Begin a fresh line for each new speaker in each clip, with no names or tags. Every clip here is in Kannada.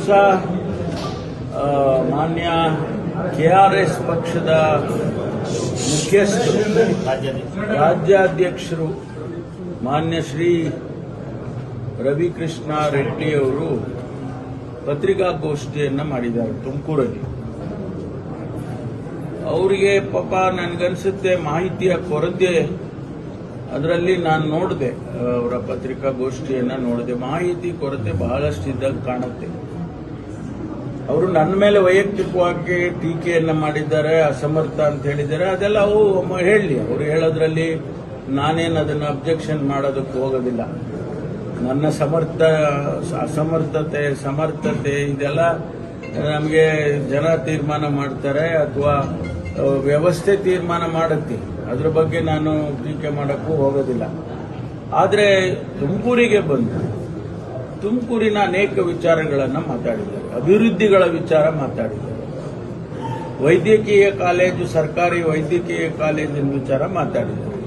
ದಿವಸ ಮಾನ್ಯ KRS ಪಕ್ಷದ ಮುಖ್ಯಸ್ಥರು ರಾಜ್ಯಾಧ್ಯಕ್ಷರು ಮಾನ್ಯ ಶ್ರೀ ರವಿಕೃಷ್ಣ ರೆಡ್ಡಿ ಅವರು ಪತ್ರಿಕಾಗೋಷ್ಠಿಯನ್ನು ಮಾಡಿದ್ದಾರೆ ತುಮಕೂರಲ್ಲಿ. ಅವರಿಗೆ ಪಾಪ ನನಗನ್ಸುತ್ತೆ ಮಾಹಿತಿಯ ಕೊರತೆ, ಅದರಲ್ಲಿ ನಾನು ನೋಡಿದೆ, ಅವರ ಪತ್ರಿಕಾಗೋಷ್ಠಿಯನ್ನು ನೋಡಿದೆ, ಮಾಹಿತಿ ಕೊರತೆ ಬಹಳಷ್ಟು ಇದ್ದಾಗ ಕಾಣುತ್ತೆ. ಅವರು ನನ್ನ ಮೇಲೆ ವೈಯಕ್ತಿಕವಾಗಿ ಟೀಕೆಯನ್ನು ಮಾಡಿದ್ದಾರೆ, ಅಸಮರ್ಥ ಅಂತ ಹೇಳಿದ್ದಾರೆ. ಅದೆಲ್ಲ ಅವು ಹೇಳಲಿ, ಅವರು ಹೇಳೋದ್ರಲ್ಲಿ ನಾನೇನು ಅದನ್ನು ಅಬ್ಜೆಕ್ಷನ್ ಮಾಡೋದಕ್ಕೆ ಹೋಗೋದಿಲ್ಲ. ನನ್ನ ಅಸಮರ್ಥತೆ ಸಮರ್ಥತೆ ಇದೆಲ್ಲ ನಮಗೆ ಜನ ತೀರ್ಮಾನ ಮಾಡ್ತಾರೆ ಅಥವಾ ವ್ಯವಸ್ಥೆ ತೀರ್ಮಾನ ಮಾಡುತ್ತೆ. ಅದ್ರ ಬಗ್ಗೆ ನಾನು ಟೀಕೆ ಮಾಡೋಕ್ಕೂ ಹೋಗೋದಿಲ್ಲ. ಆದರೆ ತುಮಕೂರಿಗೆ ಬಂದು ತುಮಕೂರಿನ ಅನೇಕ ವಿಚಾರಗಳನ್ನು ಮಾತಾಡಿದ್ದಾರೆ, ಅಭಿವೃದ್ಧಿಗಳ ವಿಚಾರ ಮಾತಾಡಿದ್ದಾರೆ, ವೈದ್ಯಕೀಯ ಕಾಲೇಜು, ಸರ್ಕಾರಿ ವೈದ್ಯಕೀಯ ಕಾಲೇಜಿನ ವಿಚಾರ ಮಾತಾಡಿದ್ದಾರೆ.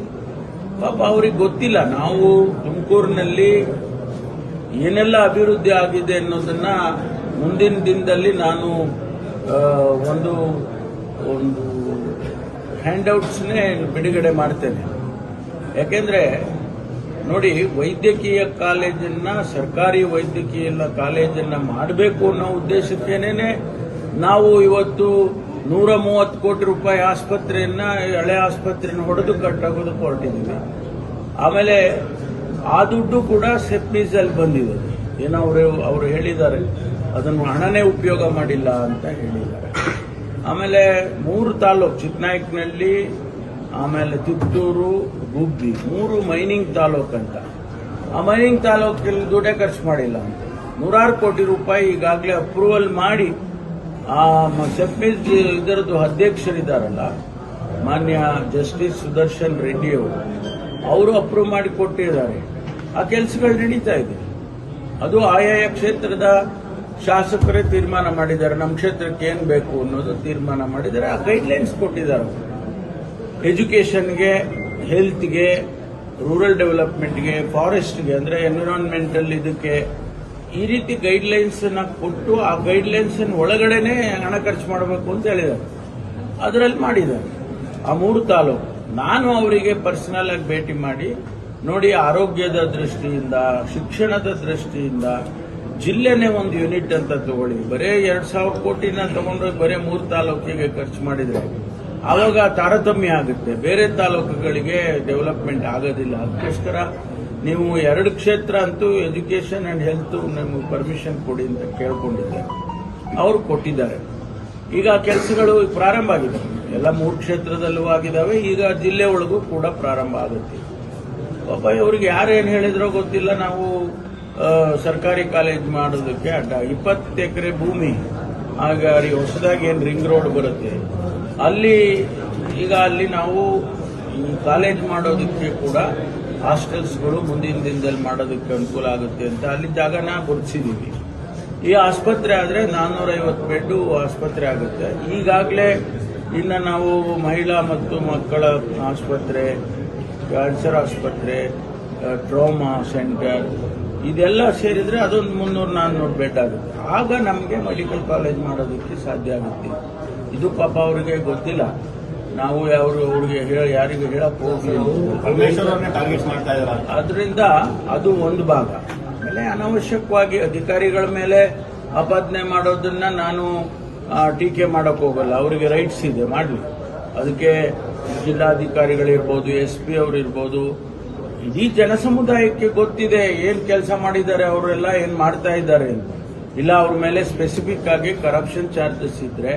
ಪಾಪ ಅವ್ರಿಗೆ ಗೊತ್ತಿಲ್ಲ ನಾವು ತುಮಕೂರಿನಲ್ಲಿ ಏನೆಲ್ಲ ಅಭಿವೃದ್ಧಿ ಆಗಿದೆ ಅನ್ನೋದನ್ನ ಮುಂದಿನ ದಿನದಲ್ಲಿ ನಾನು ಒಂದು ಒಂದು ಹ್ಯಾಂಡ್ಔಟ್ಸ್ನೇ ಬಿಡುಗಡೆ ಮಾಡ್ತೇನೆ. ಯಾಕೆಂದ್ರೆ ನೋಡಿ, ವೈದ್ಯಕೀಯ ಕಾಲೇಜನ್ನ, ಸರ್ಕಾರಿ ವೈದ್ಯಕೀಯ ಕಾಲೇಜನ್ನ ಮಾಡಬೇಕು ಅನ್ನೋ ಉದ್ದೇಶಕ್ಕೇನೆ ನಾವು ಇವತ್ತು 130 ಕೋಟಿ ರೂಪಾಯಿ ಆಸ್ಪತ್ರೆಯನ್ನ, ಹಳೆ ಆಸ್ಪತ್ರೆಯನ್ನು ಹೊಡೆದು ಕಟ್ಟೋದಕ್ಕೆ ಹೊರಟಿದ್ದೀವಿ. ಆಮೇಲೆ ಆ ದುಡ್ಡು ಕೂಡ ಸೆಪ್ಟೀಸಲ್ಲಿ ಬಂದಿದೆ. ಏನೋ ಅವರು ಹೇಳಿದ್ದಾರೆ, ಅದನ್ನು ಹಣನೇ ಉಪಯೋಗ ಮಾಡಿಲ್ಲ ಅಂತ ಹೇಳಿದ್ದಾರೆ. ಆಮೇಲೆ 3 ತಾಲೂಕು, ಚಿಕ್ಕನಾಯಕನಹಳ್ಳಿ, ಆಮೇಲೆ ತಿಪ್ಟೂರು, ಗುಬ್ಬಿ, 3 ಮೈನಿಂಗ್ ತಾಲೂಕು ಅಂತ. ಆ ಮೈನಿಂಗ್ ತಾಲೂಕಲ್ಲಿ ದುಡ್ಡೇ ಖರ್ಚು ಮಾಡಿಲ್ಲ ಅಂತ 100 ಕೋಟಿ ರೂಪಾಯಿ ಈಗಾಗಲೇ ಅಪ್ರೂವಲ್ ಮಾಡಿ ಆ ಸೆಪ್ಟೀಸ್ ಇದರದ್ದು ಅಧ್ಯಕ್ಷರಿದ್ದಾರಲ್ಲ ಮಾನ್ಯ ಜಸ್ಟಿಸ್ ಸುದರ್ಶನ್ ರೆಡ್ಡಿ ಅವರು ಅಪ್ರೂವ್ ಮಾಡಿ ಕೊಟ್ಟಿದ್ದಾರೆ. ಆ ಕೆಲಸಗಳು ನಡೀತಾ ಇದೆ. ಅದು ಆಯಾಯ ಕ್ಷೇತ್ರದ ಶಾಸಕರೇ ತೀರ್ಮಾನ ಮಾಡಿದ್ದಾರೆ, ನಮ್ಮ ಕ್ಷೇತ್ರಕ್ಕೆ ಏನ್ ಬೇಕು ಅನ್ನೋದು ತೀರ್ಮಾನ ಮಾಡಿದ್ದಾರೆ. ಆ ಗೈಡ್ಲೈನ್ಸ್ ಕೊಟ್ಟಿದ್ದಾರೆ. ಎಜುಕೇಷನ್ಗೆ, ಹೆಲ್ತ್ಗೆ, ರೂರಲ್ ಡೆವಲಪ್ಮೆಂಟ್ಗೆ, ಫಾರೆಸ್ಟ್ಗೆ ಅಂದ್ರೆ ಎನ್ವಿರಾನ್ಮೆಂಟಲ್ ಇದಕ್ಕೆ ಈ ರೀತಿ ಗೈಡ್ಲೈನ್ಸ್ ಕೊಟ್ಟು ಆ ಗೈಡ್ಲೈನ್ಸ್ ಒಳಗಡೆನೆ ಹಣ ಖರ್ಚು ಮಾಡಬೇಕು ಅಂತ ಹೇಳಿದ್ದಾರೆ. ಅದರಲ್ಲಿ ಮಾಡಿದ್ದಾರೆ. ಆ 3 ತಾಲೂಕು ನಾನು ಅವರಿಗೆ ಪರ್ಸನಲ್ ಆಗಿ ಭೇಟಿ ಮಾಡಿ ನೋಡಿ, ಆರೋಗ್ಯದ ದೃಷ್ಟಿಯಿಂದ, ಶಿಕ್ಷಣದ ದೃಷ್ಟಿಯಿಂದ ಜಿಲ್ಲೆನೇ ಒಂದು ಯೂನಿಟ್ ಅಂತ ತಗೊಳ್ಳಿ. ಬರೇ 2,000 ಕೋಟಿನ ತಗೊಂಡ್ರೆ ಬರೇ 3 ತಾಲೂಕಿಗೆ ಖರ್ಚು ಮಾಡಿದ್ರೆ ಆವಾಗ ತಾರತಮ್ಯ ಆಗುತ್ತೆ, ಬೇರೆ ತಾಲೂಕುಗಳಿಗೆ ಡೆವಲಪ್ಮೆಂಟ್ ಆಗೋದಿಲ್ಲ. ಅದಕ್ಕೋಸ್ಕರ ನೀವು 2 ಕ್ಷೇತ್ರ ಅಂತೂ ಎಜುಕೇಷನ್ ಅಂಡ್ ಹೆಲ್ತ್ ನಿಮಗೆ ಪರ್ಮಿಷನ್ ಕೊಡಿ ಅಂತ ಕೇಳ್ಕೊಂಡಿದ್ದಾರೆ. ಅವರು ಕೊಟ್ಟಿದ್ದಾರೆ. ಈಗ ಕೆಲಸಗಳು ಪ್ರಾರಂಭ ಆಗಿದೆ. ಎಲ್ಲ 3 ಕ್ಷೇತ್ರದಲ್ಲೂ ಆಗಿದ್ದಾವೆ. ಈಗ ಜಿಲ್ಲೆ ಒಳಗೂ ಕೂಡ ಪ್ರಾರಂಭ ಆಗುತ್ತೆ. ಪಾಪ ಇವರಿಗೆ ಯಾರೇನು ಹೇಳಿದ್ರೋ ಗೊತ್ತಿಲ್ಲ. ನಾವು ಸರ್ಕಾರಿ ಕಾಲೇಜ್ ಮಾಡೋದಕ್ಕೆ ಅಡ್ಡ 20 ಎಕರೆ ಭೂಮಿ, ಆಗ ಹೊಸದಾಗಿ ಏನು ರಿಂಗ್ ರೋಡ್ ಬರುತ್ತೆ ಅಲ್ಲಿ ನಾವು ಈ ಕಾಲೇಜ್ ಮಾಡೋದಕ್ಕೆ ಕೂಡ ಹಾಸ್ಟೆಲ್ಸ್ಗಳು ಮುಂದಿನ ದಿನದಲ್ಲಿ ಮಾಡೋದಕ್ಕೆ ಅನುಕೂಲ ಆಗುತ್ತೆ ಅಂತ ಅಲ್ಲಿ ಜಾಗನ ಗುರುತಿಸಿದ್ದೀವಿ. ಈ ಆಸ್ಪತ್ರೆ ಆದರೆ 450 ಬೆಡ್ ಆಸ್ಪತ್ರೆ ಆಗುತ್ತೆ. ಈಗಾಗಲೇ ಇನ್ನು ನಾವು ಮಹಿಳಾ ಮತ್ತು ಮಕ್ಕಳ ಆಸ್ಪತ್ರೆ, ಕ್ಯಾನ್ಸರ್ ಆಸ್ಪತ್ರೆ, ಟ್ರಾಮಾ ಸೆಂಟರ್ ಇದೆಲ್ಲ ಸೇರಿದ್ರೆ ಅದೊಂದು 300-400 ಬೆಡ್ ಆಗುತ್ತೆ. ಆಗ ನಮಗೆ ಮೆಡಿಕಲ್ ಕಾಲೇಜ್ ಮಾಡೋದಕ್ಕೆ ಸಾಧ್ಯ ಆಗುತ್ತೆ. ಇದು ಪಾಪ ಅವರಿಗೆ ಗೊತ್ತಿಲ್ಲ. ನಾವು ಅವ್ರಿಗೆ ಯಾರಿಗೂ ಹೇಳಕ್ ಹೋಗ್ಲಿಲ್ಲ. ಅದರಿಂದ ಅದು ಒಂದು ಭಾಗ. ಆಮೇಲೆ ಅನಾವಶ್ಯಕವಾಗಿ ಅಧಿಕಾರಿಗಳ ಮೇಲೆ ಆಪಾದನೆ ಮಾಡೋದನ್ನ ನಾನು ಟೀಕೆ ಮಾಡಕ್ ಹೋಗಲ್ಲ. ಅವರಿಗೆ ರೈಟ್ಸ್ ಇದೆ, ಮಾಡಲಿ. ಅದಕ್ಕೆ ಜಿಲ್ಲಾಧಿಕಾರಿಗಳಿರ್ಬೋದು, SP ಅವರಿರ್ಬೋದು, ಇಡೀ ಜನಸಮುದಾಯಕ್ಕೆ ಗೊತ್ತಿದೆ ಏನ್ ಕೆಲಸ ಮಾಡಿದ್ದಾರೆ, ಅವರೆಲ್ಲ ಏನ್ ಮಾಡ್ತಾ ಇದ್ದಾರೆ ಅಂತ. ಇಲ್ಲ ಅವ್ರ ಮೇಲೆ ಸ್ಪೆಸಿಫಿಕ್ ಆಗಿ ಕರಪ್ಷನ್ ಚಾರ್ಜಸ್ ಇದ್ರೆ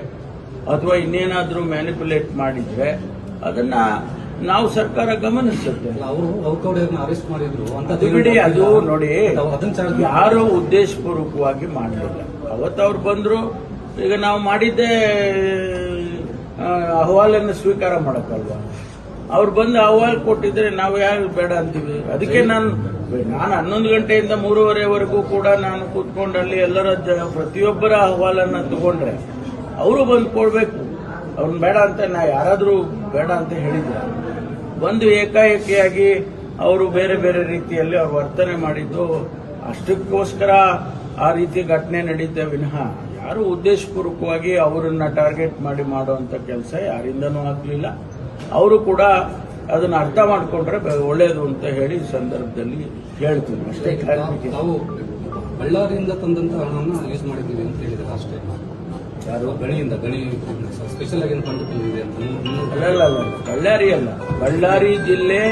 ಅಥವಾ ಇನ್ನೇನಾದ್ರೂ ಮ್ಯಾನಿಪುಲೇಟ್ ಮಾಡಿದ್ರೆ ಅದನ್ನ ನಾವು ಸರ್ಕಾರ ಗಮನಿಸುತ್ತೆ.
ಅರೆಸ್ಟ್ ಮಾಡಿದ್ರು
ಅದು ಬಿಡಿ, ಅದು ನೋಡಿ, ಯಾರು ಉದ್ದೇಶಪೂರ್ವಕವಾಗಿ ಮಾಡಲಿಲ್ಲ. ಅವತ್ತು ಅವ್ರು ಬಂದ್ರು. ಈಗ ನಾವು ಮಾಡಿದ್ದೇ ಅಹವಾಲನ್ನು ಸ್ವೀಕಾರ ಮಾಡಕ್ಕಲ್ವಾ? ಅವ್ರು ಬಂದು ಅಹವಾಲು ಕೊಟ್ಟಿದ್ರೆ ನಾವು ಯಾರು ಬೇಡ ಅಂತೀವಿ? ಅದಕ್ಕೆ ನಾನು 11 ಗಂಟೆಯಿಂದ 3:30ವರೆಗೂ ಕೂಡ ನಾನು ಕೂತ್ಕೊಂಡಲ್ಲಿ ಎಲ್ಲರ ಪ್ರತಿಯೊಬ್ಬರ ಅಹವಾಲನ್ನ ತಗೊಂಡ್ರೆ ಅವರು ಬಂದು ಕೊಡ್ಬೇಕು. ಅವ್ರನ್ನ ಬೇಡ ಅಂತ ನಾ ಯಾರಾದ್ರೂ ಬೇಡ ಅಂತ ಹೇಳಿದ್ರೆ ಬಂದು ಏಕಾಏಕಿಯಾಗಿ ಅವರು ಬೇರೆ ಬೇರೆ ರೀತಿಯಲ್ಲಿ ಅವ್ರು ವರ್ತನೆ ಮಾಡಿದ್ದು. ಅಷ್ಟಕ್ಕೋಸ್ಕರ ಆ ರೀತಿ ಘಟನೆ ನಡೀತಾ ವಿನಃ ಯಾರು ಉದ್ದೇಶಪೂರ್ವಕವಾಗಿ ಅವರನ್ನ ಟಾರ್ಗೆಟ್ ಮಾಡಿ ಮಾಡುವಂತ ಕೆಲಸ ಯಾರಿಂದನೂ ಆಗಲಿಲ್ಲ. ಅವರು ಕೂಡ ಅದನ್ನ ಅರ್ಥ ಮಾಡಿಕೊಂಡ್ರೆ ಒಳ್ಳೆಯದು ಅಂತ ಹೇಳಿ ಈ ಸಂದರ್ಭದಲ್ಲಿ ಹೇಳ್ತೀನಿ ಅಷ್ಟೇ.
ನಾವು ಬಳ್ಳಾರಿಯಿಂದ ತಂದಂತ ಹಣವನ್ನು ಯೂಸ್ ಮಾಡಿದ್ದೀವಿ ಅಂತ ಹೇಳಿದ್ರೆ ಅಷ್ಟೇ. ಯಾರು ಗಣಿ ಸ್ಪೆಷಲ್ ಆಗಿ ತಂದು ತಂದಿದೆ ಅಂತ
ಅಲ್ಲ, ಬಳ್ಳಾರಿ ಅಲ್ಲ, ಬಳ್ಳಾರಿ ಜಿಲ್ಲೆ,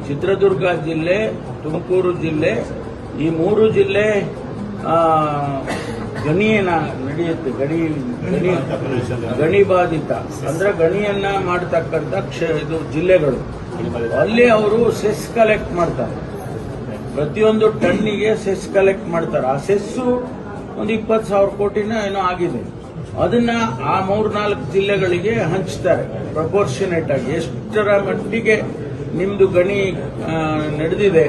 ಚಿತ್ರದುರ್ಗ ಜಿಲ್ಲೆ, ತುಮಕೂರು ಜಿಲ್ಲೆ, ಈ 3 ಜಿಲ್ಲೆ ಗಣಿಯನ್ನ ನಡೆಯುತ್ತೆ. ಗಣಿ ಬಾಧಿತ ಅಂದ್ರೆ ಗಣಿಯನ್ನ ಮಾಡತಕ್ಕಂಥ ಇದು ಜಿಲ್ಲೆಗಳು. ಅಲ್ಲಿ ಅವರು ಸೆಸ್ ಕಲೆಕ್ಟ್ ಮಾಡ್ತಾರೆ. ಪ್ರತಿಯೊಂದು ಟನ್ನಿಗೆ ಸೆಸ್ ಕಲೆಕ್ಟ್ ಮಾಡ್ತಾರೆ. ಆ ಸೆಸ್ಸು ಒಂದು 20,000 ಕೋಟಿನ ಏನೋ ಆಗಿದೆ. ಅದನ್ನ ಆ 3-4 ಜಿಲ್ಲೆಗಳಿಗೆ ಹಂಚ್ತಾರೆ ಪ್ರಪೋರ್ಷನೇಟ್ ಆಗಿ. ಎಷ್ಟರ ಮಟ್ಟಿಗೆ ನಿಮ್ದು ಗಣಿ ನಡೆದಿದೆ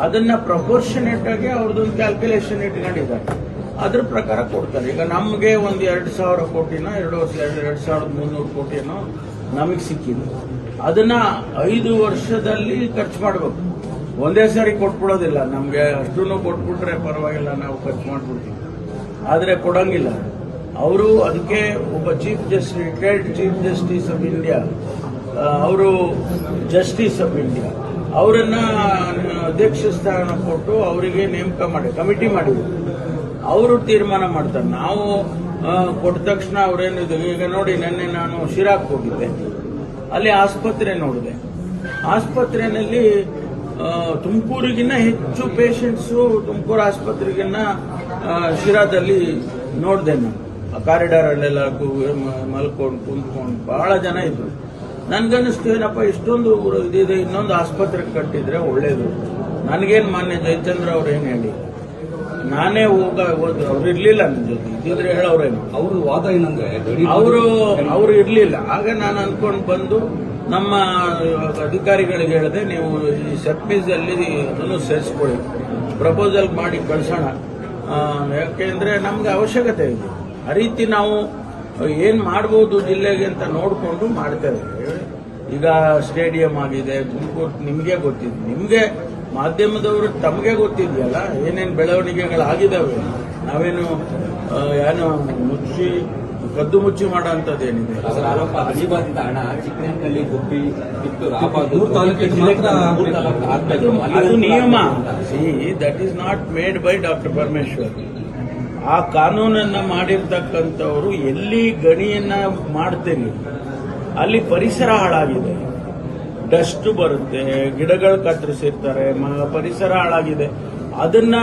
ಅದನ್ನ ಪ್ರಪೋರ್ಷನೇಟ್ ಆಗಿ ಅವ್ರದ್ದೊಂದು ಕ್ಯಾಲ್ಕುಲೇಷನ್ ಇಟ್ಕೊಂಡಿದ್ದಾರೆ. ಅದ್ರ ಪ್ರಕಾರ ಕೊಡ್ತಾರೆ. ಈಗ ನಮಗೆ ಒಂದು 2,000 ಕೋಟಿನೋ 2,300 ಕೋಟಿನೋ ನಮಗೆ ಸಿಕ್ಕಿದೆ. ಅದನ್ನ 5 ವರ್ಷದಲ್ಲಿ ಖರ್ಚು ಮಾಡಬೇಕು. ಒಂದೇ ಸಾರಿ ಕೊಟ್ಬಿಡೋದಿಲ್ಲ. ನಮ್ಗೆ ಅಷ್ಟೂ ಕೊಟ್ಬಿಟ್ರೆ ಪರವಾಗಿಲ್ಲ, ನಾವು ಖರ್ಚು ಮಾಡ್ಬಿಡ್ತೀವಿ. ಆದ್ರೆ ಕೊಡಂಗಿಲ್ಲ ಅವರು. ಅದಕ್ಕೆ ಒಬ್ಬ retired chief justice of India, ಅವರು ಜಸ್ಟಿಸ್ ಆಫ್ ಇಂಡಿಯಾ, ಅವರನ್ನ ಅಧ್ಯಕ್ಷ ಸ್ಥಾನ ಕೊಟ್ಟು ಅವರಿಗೆ ನೇಮಕ ಮಾಡಿ ಕಮಿಟಿ ಮಾಡಿದ್ರು. ಅವರು ತೀರ್ಮಾನ ಮಾಡ್ತಾರೆ. ನಾವು ಕೊಟ್ಟ ತಕ್ಷಣ ಅವರೇನಿದೆ. ಈಗ ನೋಡಿ, ನಿನ್ನೆ ನಾನು ಶಿರಾಕ್ ಹೋಗಿದ್ದೆ. ಅಲ್ಲಿ ಆಸ್ಪತ್ರೆ ನೋಡಿದೆ. ಆಸ್ಪತ್ರೆಯಲ್ಲಿ ತುಮಕೂರಿಗಿನ್ನ ಹೆಚ್ಚು ಪೇಷಂಟ್ಸು ತುಮಕೂರು ಆಸ್ಪತ್ರೆಗಿನ್ನ ಶಿರಾದಲ್ಲಿ ನೋಡಿದೆ. ನಾನು ಕಾರಿಡಾರ್ ಅಲ್ಲೆಲ್ಲ ಮಲ್ಕೊಂಡು ಕುಂತ್ಕೊಂಡು ಬಹಳ ಜನ ಇದ್ರು. ನನ್ಗನ್ನಿಸ್ತು, ಏನಪ್ಪ ಇಷ್ಟೊಂದು ಇದಿದೆ, ಇನ್ನೊಂದು ಆಸ್ಪತ್ರೆ ಕಟ್ಟಿದ್ರೆ ಒಳ್ಳೇದು. ನನಗೇನು ಮಾನ್ಯ ಜಯಚಂದ್ರ ಅವ್ರು ಏನು ಹೇಳಿ, ನಾನೇ ಅವ್ರು ಇರ್ಲಿಲ್ಲ ನನ್ನ ಜೊತೆ. ಇದ್ದಿದ್ರೆ ಹೇಳೋರೇನು.
ಅವ್ರ ವಾದ ಏನಂದ್ರೆ
ಅವರು ಇರ್ಲಿಲ್ಲ. ಆಗ ನಾನು ಅನ್ಕೊಂಡು ಬಂದು ನಮ್ಮ ಅಧಿಕಾರಿಗಳಿಗೆ ಹೇಳಿದೆ, ನೀವು ಈ ಸಬ್ಮಿಸ್ ಅಲ್ಲಿ ಅದನ್ನು ಸೇರಿಸ್ಕೊಳ್ಳಿ, ಪ್ರಪೋಸಲ್ ಮಾಡಿ ಕಳ್ಸೋಣ. ಯಾಕೆಂದ್ರೆ ನಮ್ಗೆ ಅವಶ್ಯಕತೆ ಇದೆ. ಆ ರೀತಿ ನಾವು ಏನ್ ಮಾಡ್ಬೋದು ಜಿಲ್ಲೆಗೆ ಅಂತ ನೋಡ್ಕೊಂಡು ಮಾಡ್ತೇವೆ. ಈಗ ಸ್ಟೇಡಿಯಂ ಆಗಿದೆ ತುಮಕೂರು, ನಿಮ್ಗೆ ಗೊತ್ತಿದೆ. ನಿಮ್ಗೆ ಮಾಧ್ಯಮದವರು ತಮಗೆ ಗೊತ್ತಿದೆಯಲ್ಲ ಏನೇನು ಬೆಳವಣಿಗೆಗಳಾಗಿದ್ದಾವೆ. ನಾವೇನು ಏನು ಕದ್ದು ಮುಚ್ಚಿ ಮಾಡೋ ಅಂಥದ್ದೇನಿದೆ. ಅದು ನಿಯಮ. That is not made by doctor Parameshwar. ಆ ಕಾನೂನನ್ನ ಮಾಡಿರ್ತಕ್ಕಂಥವ್ರು ಎಲ್ಲಿ ಗಣಿಯನ್ನ ಮಾಡ್ತೇನೆ ಅಲ್ಲಿ ಪರಿಸರ ಹಾಳಾಗಿದೆ, ಡಸ್ಟ್ ಬರುತ್ತೆ, ಗಿಡಗಳು ಕತ್ತರಿಸಿರ್ತಾರೆ, ಪರಿಸರ ಹಾಳಾಗಿದೆ. ಅದನ್ನ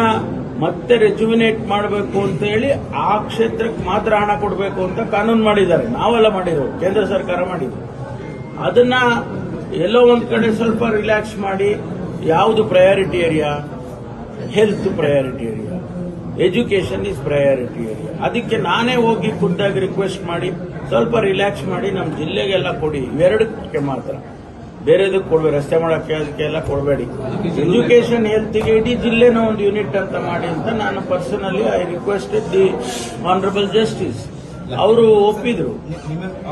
ಮತ್ತೆ ರೆಜ್ಯುಮಿನೇಟ್ ಮಾಡಬೇಕು ಅಂತ ಹೇಳಿ ಆ ಕ್ಷೇತ್ರಕ್ಕೆ ಮಾತ್ರ ಹಣ ಕೊಡಬೇಕು ಅಂತ ಕಾನೂನು ಮಾಡಿದ್ದಾರೆ. ನಾವೆಲ್ಲ ಮಾಡಿರೋದು, ಕೇಂದ್ರ ಸರ್ಕಾರ ಮಾಡಿದ್ರು. ಅದನ್ನ ಎಲ್ಲೋ ಒಂದ್ ಕಡೆ ಸ್ವಲ್ಪ ರಿಲ್ಯಾಕ್ಸ್ ಮಾಡಿ, ಯಾವುದು priority area, health priority area, education is priority area. ಅದಕ್ಕೆ ನಾನೇ ಹೋಗಿ ಖುದ್ದಾಗಿ ರಿಕ್ವೆಸ್ಟ್ ಮಾಡಿ ಸ್ವಲ್ಪ ರಿಲ್ಯಾಕ್ಸ್ ಮಾಡಿ ನಮ್ಮ ಜಿಲ್ಲೆಗೆಲ್ಲ ಕೊಡಿ, ಇವೆರಡಕ್ಕೆ ಮಾತ್ರ, ಬೇರೆದಕ್ಕೆ ಕೊಡ್ಬೇಡಿ. ರಸ್ತೆ ಮಾಡೋಕ್ಕೆ ಅದಕ್ಕೆಲ್ಲ ಕೊಡಬೇಡಿ. ಎಜುಕೇಶನ್ ಹೆಲ್ತ್ಗೆ ಇಡೀ ಜಿಲ್ಲೆನ ಒಂದು ಯೂನಿಟ್ ಅಂತ ಮಾಡಿ ಅಂತ ನಾನು personally I requested the honourable justice. ಅವರು ಒಪ್ಪಿದ್ರು.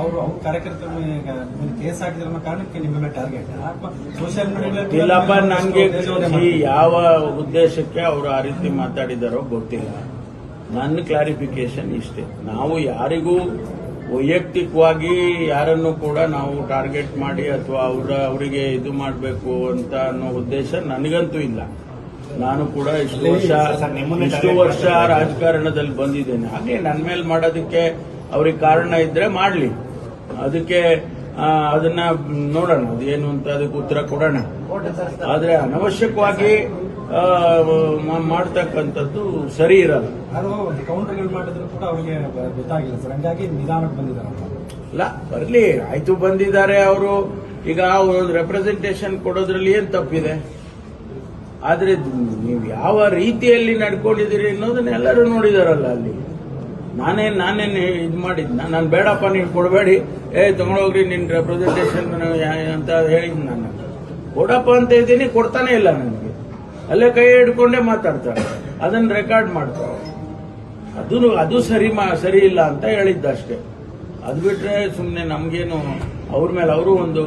ಅವರು ಕಾರ್ಯಕರ್ತರು ಕೇಸ್ ಹಾಕಿದ್ರ ಕಾರಣಕ್ಕೆ ನಿಮ್ಮ ಟಾರ್ಗೆಟ್ ಸೋಷಿಯಲ್ ಮೀಡಿಯಾ
ಇಲ್ಲಪ್ಪ, ನನಗೆ ಯಾವ ಉದ್ದೇಶಕ್ಕೆ ಅವರು ಆ ರೀತಿ ಮಾತಾಡಿದಾರೋ ಗೊತ್ತಿಲ್ಲ. ನನ್ನ ಕ್ಲಾರಿಫಿಕೇಶನ್ ಇಷ್ಟೇ. ನಾವು ಯಾರಿಗೂ ವೈಯಕ್ತಿಕವಾಗಿ ಯಾರನ್ನು ಕೂಡ ನಾವು ಟಾರ್ಗೆಟ್ ಮಾಡಿ ಅಥವಾ ಅವರಿಗೆ ಇದು ಮಾಡಬೇಕು ಅಂತ ಅನ್ನೋ ಉದ್ದೇಶ ನನಗಂತೂ ಇಲ್ಲ. ನಾನು ಕೂಡ ಇಷ್ಟು ವರ್ಷ ರಾಜಕಾರಣದಲ್ಲಿ ಬಂದಿದ್ದೇನೆ. ಹಾಗೆ ನನ್ನ ಮೇಲೆ ಮಾಡೋದಕ್ಕೆ ಅವ್ರಿಗೆ ಕಾರಣ ಇದ್ರೆ ಮಾಡಲಿ. ಅದಕ್ಕೆ ಅದನ್ನ ನೋಡೋಣ, ಅದೇನು ಅಂತ ಅದಕ್ಕೆ ಉತ್ತರ ಕೊಡೋಣ. ಆದ್ರೆ ಅನವಶ್ಯಕವಾಗಿ ಮಾಡ್ತಕ್ಕಂಥದ್ದು ಸರಿ ಇರಲ್ಲ.
ಕೌಂಟರ್ಗಳು ಮಾಡಿದ್ರು ಕೂಡ ಅವರಿಗೆ ಗೊತ್ತಾಗಿಲ್ಲ ಸರ್, ಹಂಗಾಗಿ ನಿಧಾನಕ್ಕೆ ಬಂದಿದ್ದಾರೆ.
ಇಲ್ಲ, ಬರ್ಲಿ, ಆಯ್ತು, ಬಂದಿದ್ದಾರೆ ಅವರು. ಈಗ ಒಂದು ರೆಪ್ರೆಸೆಂಟೇಷನ್ ಕೊಡೋದ್ರಲ್ಲಿ ಏನ್ ತಪ್ಪಿದೆ? ಆದ್ರೆ ನೀವು ಯಾವ ರೀತಿಯಲ್ಲಿ ನಡ್ಕೊಂಡಿದ್ದೀರಿ ಅನ್ನೋದನ್ನ ಎಲ್ಲರೂ ನೋಡಿದಾರಲ್ಲ. ಅಲ್ಲಿ ನಾನೇನ್ ಇದು ಮಾಡಿದ್ನ? ನಾನು ಬೇಡಪ್ಪ ನೀವು ಕೊಡಬೇಡಿ, ತಗೊಂಡೋಗ್ರಿ ನಿನ್ ರೆಪ್ರೆಸೆಂಟೇಷನ್ ಅಂತ ಹೇಳಿದ್. ನಾನು ಕೊಡಪ್ಪ ಅಂತ ಇದ್ದೀನಿ, ಕೊಡ್ತಾನೆ ಇಲ್ಲ ನನಗೆ. ಅಲ್ಲೇ ಕೈ ಹಿಡ್ಕೊಂಡೇ ಮಾತಾಡ್ತಾರೆ, ಅದನ್ನ ರೆಕಾರ್ಡ್ ಮಾಡ್ತಾರೆ. ಅದು ಸರಿ ಇಲ್ಲ ಅಂತ ಹೇಳಿದ್ದಷ್ಟೇ. ಅದು ಬಿಟ್ರೆ ಸುಮ್ಮನೆ ನಮ್ಗೇನು ಅವ್ರ ಮೇಲೆ, ಅವರು ಒಂದು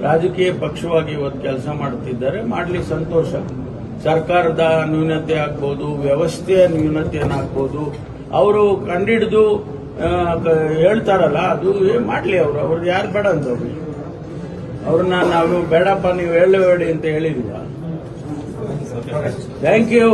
ರಾಜಕೀಯ ಪಕ್ಷವಾಗಿ ಇವತ್ತು ಕೆಲಸ ಮಾಡ್ತಿದ್ದಾರೆ, ಮಾಡ್ಲಿ, ಸಂತೋಷ. ಸರ್ಕಾರದ ನ್ಯೂನತೆ ಆಗ್ಬೋದು, ವ್ಯವಸ್ಥೆಯ ನ್ಯೂನತೆಯನ್ನು ಆಗ್ಬೋದು, ಅವರು ಕಂಡಿಡಿದು ಹೇಳ್ತಾರಲ್ಲ, ಅದು ಮಾಡಲಿ. ಅವ್ರದ್ದು ಯಾರು ಬೇಡ ಅಂತವ್ರು, ಅವ್ರನ್ನ ನಾವು ಬೇಡಪ್ಪ ನೀವು ಹೇಳಬೇಡಿ ಅಂತ ಹೇಳಿಲ್ವಾ? Thank you.